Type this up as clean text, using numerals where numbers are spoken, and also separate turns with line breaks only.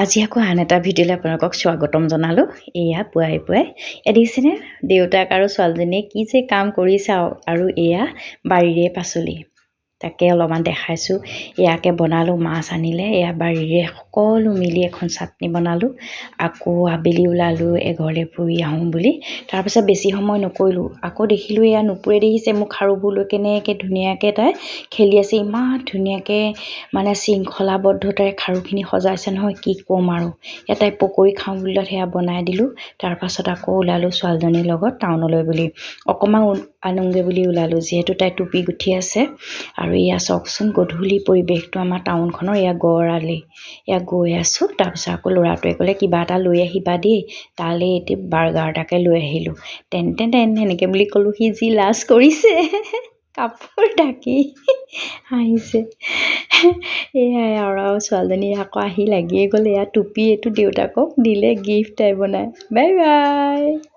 আজি আকৌ আন এটা ভিডিঅ'লৈ আপোনালোকক স্বাগতম জনালোঁ। এয়া পুৱাই পুৱাই দেখিছেনে দেউতাক আৰু ছোৱালীজনীয়ে কি যে কাম কৰিছে আৰু এয়া বাৰীৰে পাচলি তাকে অলপমান দেখাইছোঁ। এয়াকে বনালোঁ, মাছ আনিলে, এয়া বাৰীৰে সকলো মিলি এখন চাটনি বনালোঁ। আকৌ আবেলি ওলালোঁ এঘৰলৈ ফুৰি আহোঁ বুলি। তাৰপিছত বেছি সময় নকৰিলোঁ, আকৌ দেখিলোঁ এয়া নুপুৰে দেখিছে মোক খাৰুবোৰ লৈ কেনেকৈ ধুনীয়াকৈ তাই খেলি আছে। ইমান ধুনীয়াকৈ মানে শৃংখলাবদ্ধতাৰে খাৰুখিনি সজাইছে নহয়, কি ক'ম আৰু। তাই পকৰি খাওঁ বুলি সেয়া বনাই দিলোঁ। তাৰপাছত আকৌ ওলালোঁ ছোৱালীজনীৰ লগত টাউনলৈ বুলি, অকণমান আনোগৈ বুলি ওলালোঁ, যিহেতু তাই টুপি গুঠি আছে। আৰু এয়া চাওকচোন গধূলি পৰিৱেশটো আমাৰ টাউনখনৰ। এয়া গড় আলি, এয়া গৈ আছোঁ। তাৰপিছত আকৌ ল'ৰাটোৱে ক'লে কিবা এটা লৈ আহিবা দেই, তালৈ এতিয়া বাৰ্গাৰ এটাকে লৈ আহিলোঁ। তেন এনেকৈ বুলি ক'লোঁ, সি যি লাজ কৰিছে কাপোৰ ঢাকি হাঁহিছে। এয়াই আৰু ছোৱালীজনী আকৌ আহি লাগিয়ে গ'ল। এয়া টুপি এইটো দেউতাকক দিলে গিফ্ট তাই বনাই। Bye bye.